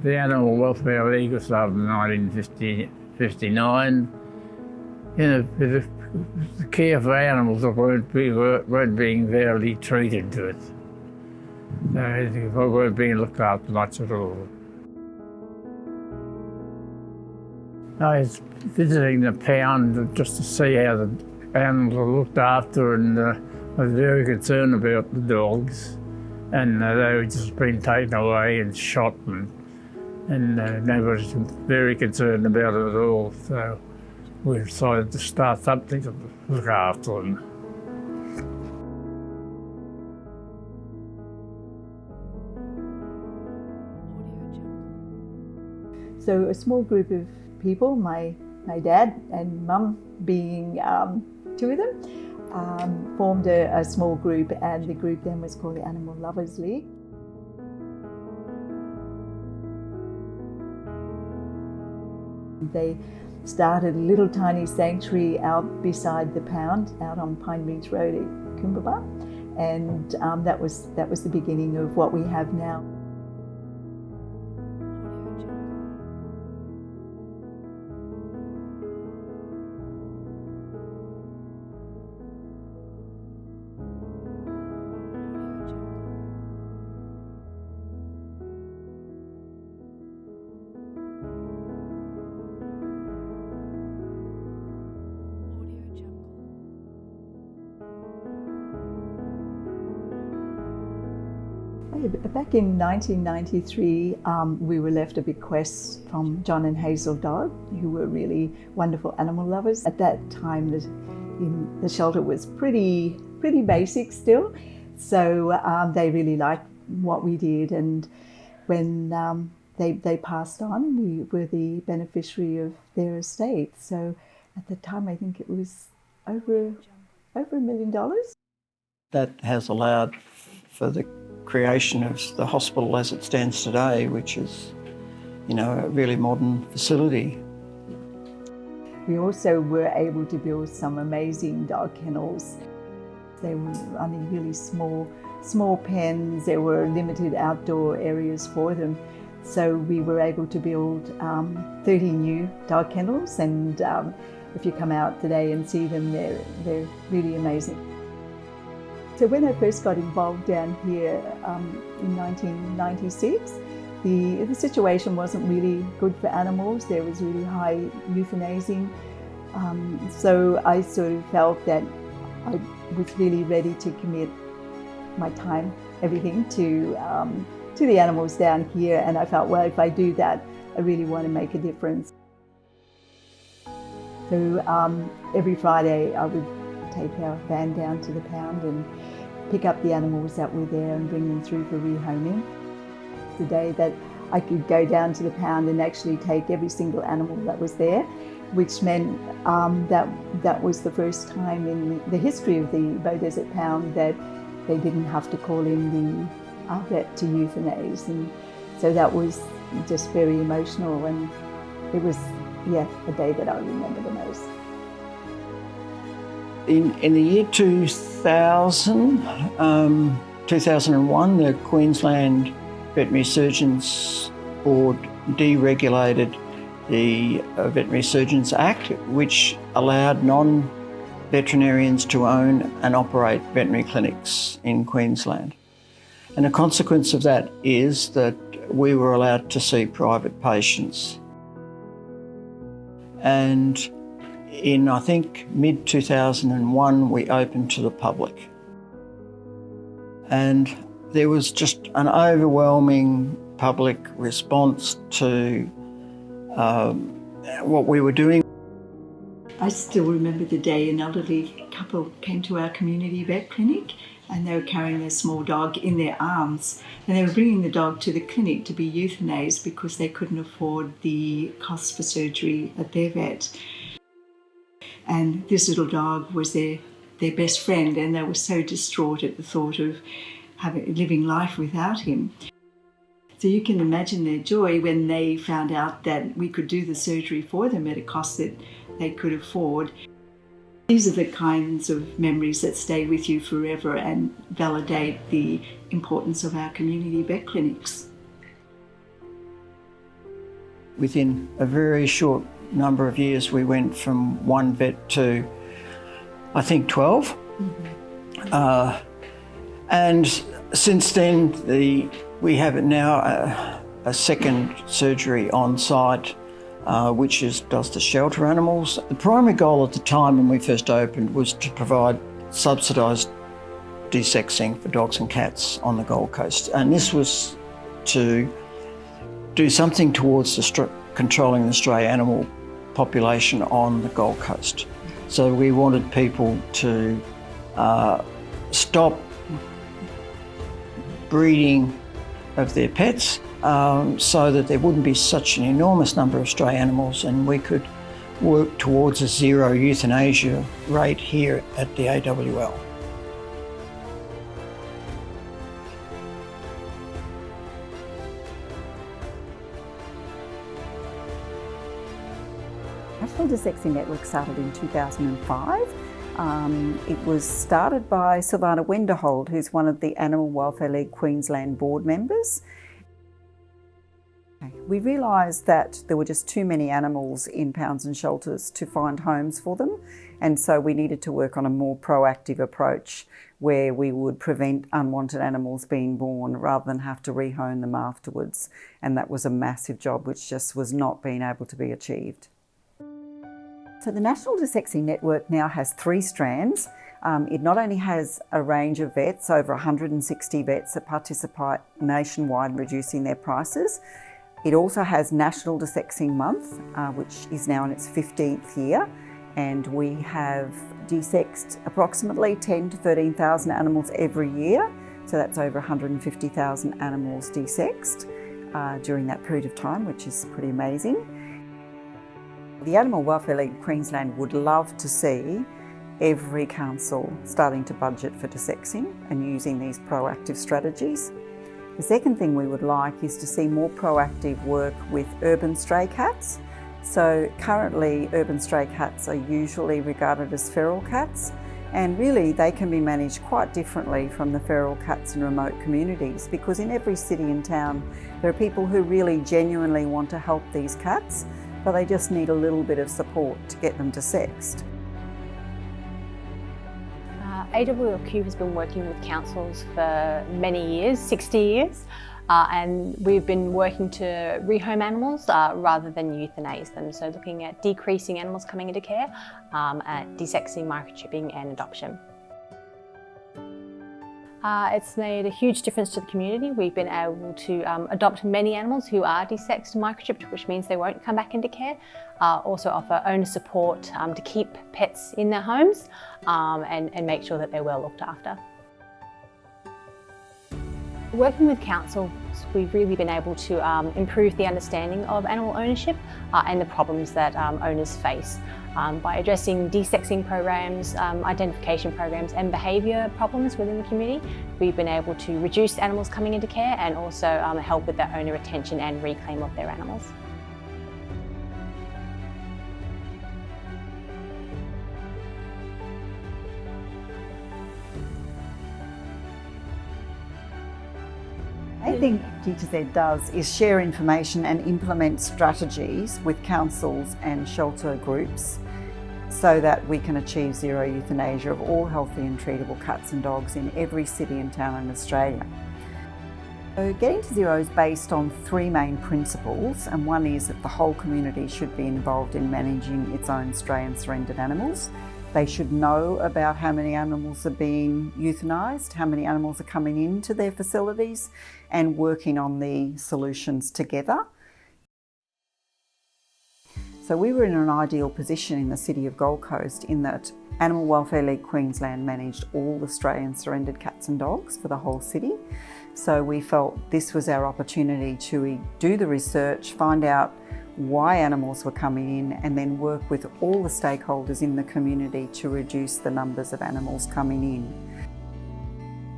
The Animal Welfare League was started in 1959. You know, the care for animals weren't being fairly treated to it. They weren't being looked after much at all. I was visiting the pound just to see how the animals were looked after, and I was very concerned about the dogs. And they were just being taken away and shot, and nobody was very concerned about it at all. So we decided to start something to look after them. So a small group of people, my dad and mum being two of them, formed a small group, and the group then was called the Animal Lovers League. They started a little tiny sanctuary out beside the pound, out on Pine Ridge Road at Coombaba, and that was the beginning of what we have now. Back in 1993, we were left a bequest from John and Hazel Dodd, who were really wonderful animal lovers. At that time, the shelter was pretty basic still, so they really liked what we did. And when they passed on, we were the beneficiary of their estate. So at the time, I think it was over $1 million. That has allowed for the creation of the hospital as it stands today, which is, you know, a really modern facility. We also were able to build some amazing dog kennels. They were running really small pens. There were limited outdoor areas for them. So we were able to build 30 new dog kennels, and if you come out today and see them, they're really amazing. So when I first got involved down here in 1996, the situation wasn't really good for animals. There was really high euthanizing. So I sort of felt that I was really ready to commit my time, everything to the animals down here. And I felt, well, if I do that, I really want to make a difference. So every Friday I would take our van down to the pound and pick up the animals that were there and bring them through for rehoming. The day that I could go down to the pound and actually take every single animal that was there, which meant that was the first time in the history of the Bow Desert Pound that they didn't have to call in the vet to euthanize. And so that was just very emotional, and it was, a day that I remember the most. In the year 2001, the Queensland Veterinary Surgeons Board deregulated the Veterinary Surgeons Act, which allowed non-veterinarians to own and operate veterinary clinics in Queensland. And a consequence of that is that we were allowed to see private patients. And in, I think, mid-2001, we opened to the public. And there was just an overwhelming public response to what we were doing. I still remember the day an elderly couple came to our community vet clinic, and they were carrying their small dog in their arms, and they were bringing the dog to the clinic to be euthanized because they couldn't afford the cost for surgery at their vet. And this little dog was their best friend, and they were so distraught at the thought of living life without him. So you can imagine their joy when they found out that we could do the surgery for them at a cost that they could afford. These are the kinds of memories that stay with you forever and validate the importance of our community vet clinics. Within a very short number of years, we went from one vet to, I think, 12. And since then, we have now a second surgery on site, which does the shelter animals. The primary goal at the time when we first opened was to provide subsidised desexing for dogs and cats on the Gold Coast. And this was to do something towards controlling the stray animal population on the Gold Coast. So we wanted people to stop breeding of their pets so that there wouldn't be such an enormous number of stray animals, and we could work towards a zero euthanasia rate here at the AWL. National Desexing Network started in 2005. It was started by Sylvana Wenderhold, who's one of the Animal Welfare League Queensland board members. We realised that there were just too many animals in pounds and shelters to find homes for them, and so we needed to work on a more proactive approach where we would prevent unwanted animals being born rather than have to rehome them afterwards. And that was a massive job which just was not being able to be achieved. So the National Desexing Network now has 3 strands. It not only has a range of vets, over 160 vets that participate nationwide in reducing their prices. It also has National Desexing Month, which is now in its 15th year, and we have desexed approximately 10,000 to 13,000 animals every year. So that's over 150,000 animals desexed during that period of time, which is pretty amazing. The Animal Welfare League Queensland would love to see every council starting to budget for desexing and using these proactive strategies. The second thing we would like is to see more proactive work with urban stray cats. So currently urban stray cats are usually regarded as feral cats, and really they can be managed quite differently from the feral cats in remote communities, because in every city and town there are people who really genuinely want to help these cats, but they just need a little bit of support to get them desexed. AWLQ has been working with councils for many years, 60 years, and we've been working to rehome animals rather than euthanize them. So looking at decreasing animals coming into care, at desexing, microchipping and adoption. It's made a huge difference to the community. We've been able to adopt many animals who are desexed and microchipped, which means they won't come back into care. Also offer owner support to keep pets in their homes and make sure that they're well looked after. Working with councils, we've really been able to improve the understanding of animal ownership and the problems that owners face. By addressing desexing programs, identification programs and behaviour problems within the community, we've been able to reduce animals coming into care and also help with their owner retention and reclaim of their animals. I think GTZ does is share information and implement strategies with councils and shelter groups so that we can achieve zero euthanasia of all healthy and treatable cats and dogs in every city and town in Australia. So getting to zero is based on 3 main principles, and one is that the whole community should be involved in managing its own stray and surrendered animals. They should know about how many animals are being euthanised, how many animals are coming into their facilities, and working on the solutions together. So we were in an ideal position in the city of Gold Coast in that Animal Welfare League Queensland managed all the stray and surrendered cats and dogs for the whole city. So we felt this was our opportunity to do the research, find out why animals were coming in, and then work with all the stakeholders in the community to reduce the numbers of animals coming in.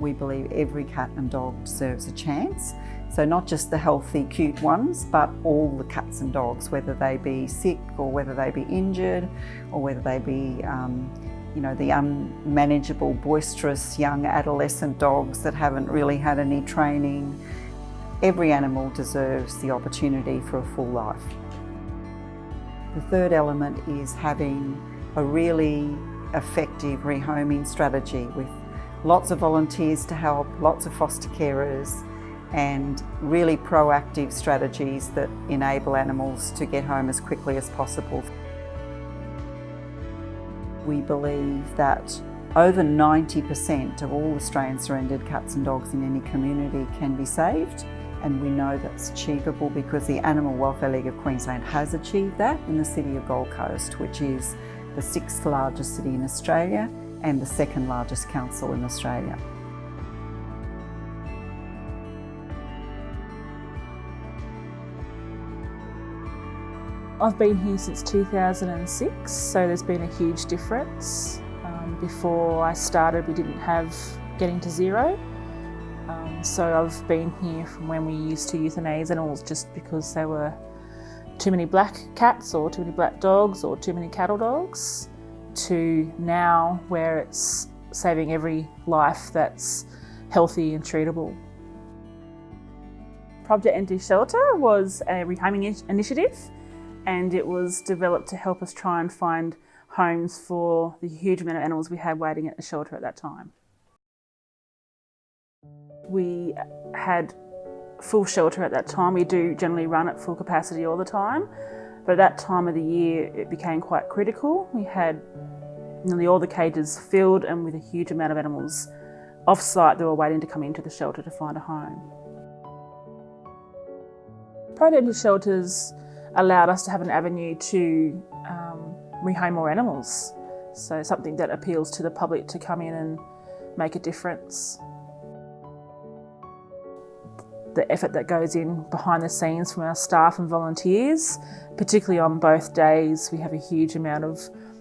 We believe every cat and dog deserves a chance. So not just the healthy, cute ones, but all the cats and dogs, whether they be sick or whether they be injured or whether they be the unmanageable, boisterous young adolescent dogs that haven't really had any training. Every animal deserves the opportunity for a full life. The third element is having a really effective rehoming strategy with lots of volunteers to help, lots of foster carers, and really proactive strategies that enable animals to get home as quickly as possible. We believe that over 90% of all Australian surrendered cats and dogs in any community can be saved, and we know that's achievable because the Animal Welfare League of Queensland has achieved that in the city of Gold Coast, which is the 6th largest city in Australia and the 2nd largest council in Australia. I've been here since 2006, so there's been a huge difference. Before I started, we didn't have getting to zero. So I've been here from when we used to euthanize animals just because there were too many black cats or too many black dogs or too many cattle dogs, to now where it's saving every life that's healthy and treatable. Project Empty Shelter was a rehoming initiative, and it was developed to help us try and find homes for the huge amount of animals we had waiting at the shelter at that time. We had full shelter at that time. We do generally run at full capacity all the time, but at that time of the year it became quite critical. We had nearly all the cages filled and with a huge amount of animals off-site that were waiting to come into the shelter to find a home. Project Empty Shelters allowed us to have an avenue to rehome more animals, so something that appeals to the public to come in and make a difference. The effort that goes in behind the scenes from our staff and volunteers, particularly on both days, we have a huge amount of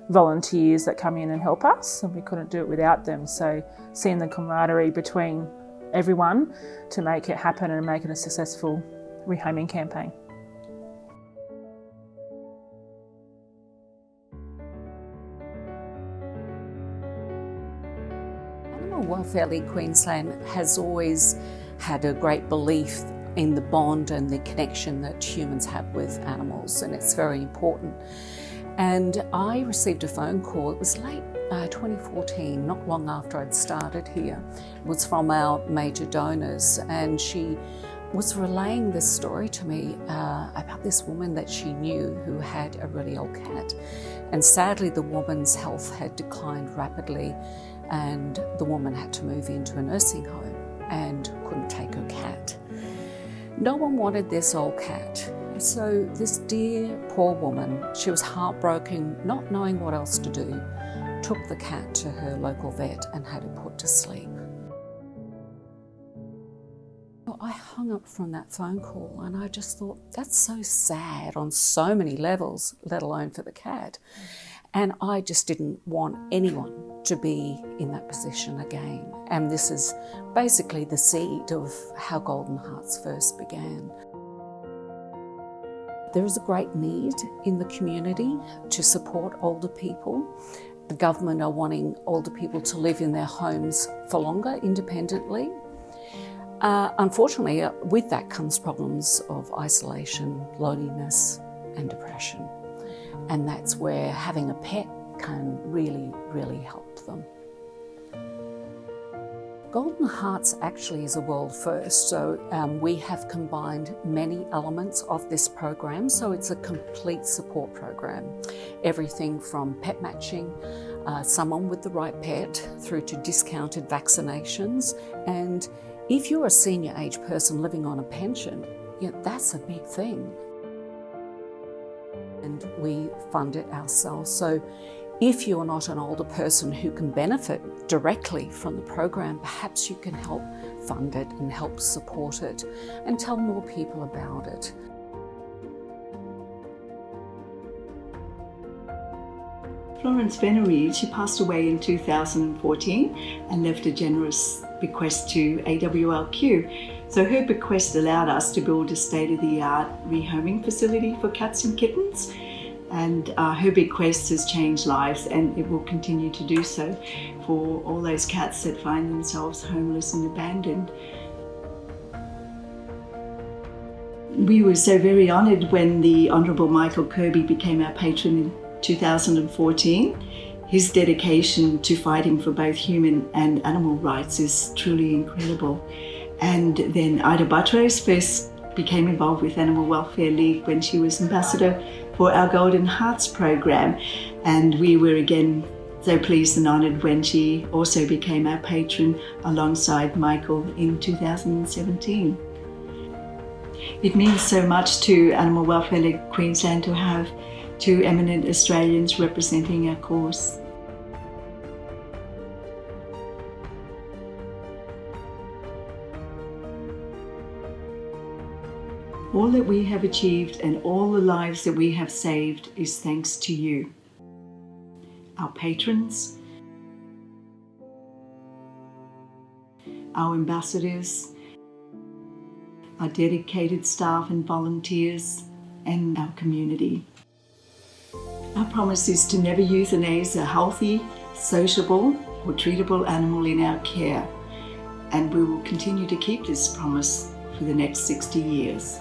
volunteers that come in and help us, and we couldn't do it without them. So seeing the camaraderie between everyone to make it happen and make it a successful rehoming campaign. Animal Welfare League Queensland has always had a great belief in the bond and the connection that humans have with animals, and it's very important. And I received a phone call, it was late 2014, not long after I'd started here. It was from our major donors, and she was relaying this story to me about this woman that she knew who had a really old cat. And sadly, the woman's health had declined rapidly, and the woman had to move into a nursing home and couldn't take her cat. No one wanted this old cat. So this dear, poor woman, she was heartbroken, not knowing what else to do, took the cat to her local vet and had it put to sleep. I hung up from that phone call and I just thought, that's so sad on so many levels, let alone for the cat. And I just didn't want anyone to be in that position again. And this is basically the seed of how Golden Hearts first began. There is a great need in the community to support older people. The government are wanting older people to live in their homes for longer, independently. Unfortunately, with that comes problems of isolation, loneliness, and depression. And that's where having a pet can really, really help them. Golden Hearts actually is a world first, so we have combined many elements of this program, so it's a complete support program. Everything from pet matching, someone with the right pet, through to discounted vaccinations, and if you're a senior age person living on a pension, that's a big thing. And we fund it ourselves. So if you're not an older person who can benefit directly from the program, perhaps you can help fund it and help support it and tell more people about it. Florence Venery, she passed away in 2014 and left a generous bequest to AWLQ. So her bequest allowed us to build a state-of-the-art rehoming facility for cats and kittens. And her bequest has changed lives, and it will continue to do so for all those cats that find themselves homeless and abandoned. We were so very honoured when the Honourable Michael Kirby became our patron in 2014. His dedication to fighting for both human and animal rights is truly incredible. And then Ida Buttrose first became involved with Animal Welfare League when she was ambassador for our Golden Hearts program. And we were again so pleased and honoured when she also became our patron alongside Michael in 2017. It means so much to Animal Welfare League Queensland to have two eminent Australians representing our cause. All that we have achieved and all the lives that we have saved is thanks to you, our patrons, our ambassadors, our dedicated staff and volunteers, and our community. Our promise is to never euthanize a healthy, sociable, or treatable animal in our care, and we will continue to keep this promise for the next 60 years.